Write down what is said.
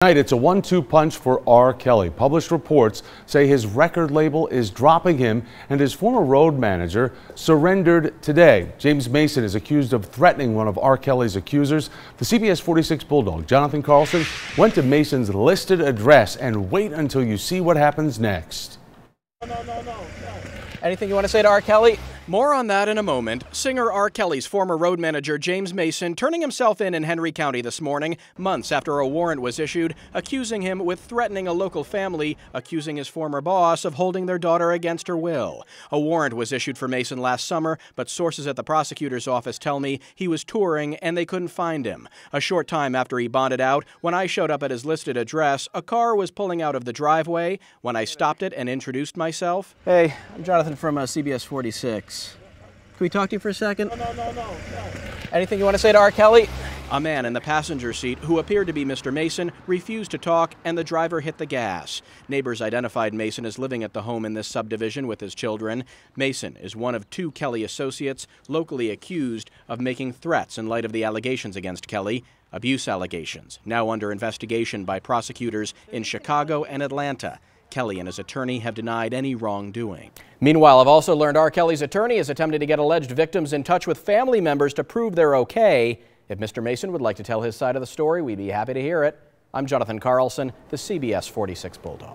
Tonight, it's a 1-2 punch for R.Kelly. Published reports say his record label is dropping him, and his former road manager surrendered today. James Mason is accused of threatening one of R.Kelly's accusers. The CBS 46 Bulldog, Jonathan Carlson, went to Mason's listed address, and wait until you see what happens next. No. Anything you want to say to R.Kelly? More on that in a moment. Singer R.Kelly's former road manager James Mason turning himself in Henry County this morning, months after a warrant was issued, accusing him with threatening a local family, accusing his former boss of holding their daughter against her will. A warrant was issued for Mason last summer, but sources at the prosecutor's office tell me he was touring and they couldn't find him. A short time after he bonded out, when I showed up at his listed address, a car was pulling out of the driveway. When I stopped it and introduced myself, Hey, I'm Jonathan from CBS 46. Can we talk to you for a second? No. Anything you want to say to R.Kelly? A man in the passenger seat, who appeared to be Mr. Mason, refused to talk, and the driver hit the gas. Neighbors identified Mason as living at the home in this subdivision with his children. Mason is one of two Kelly associates locally accused of making threats in light of the allegations against Kelly. Abuse allegations, now under investigation by prosecutors in Chicago and Atlanta. Kelly and his attorney have denied any wrongdoing. Meanwhile, I've also learned R.Kelly's attorney is attempting to get alleged victims in touch with family members to prove they're okay. If Mr. Mason would like to tell his side of the story, we'd be happy to hear it. I'm Jonathan Carlson, the CBS 46 Bulldog.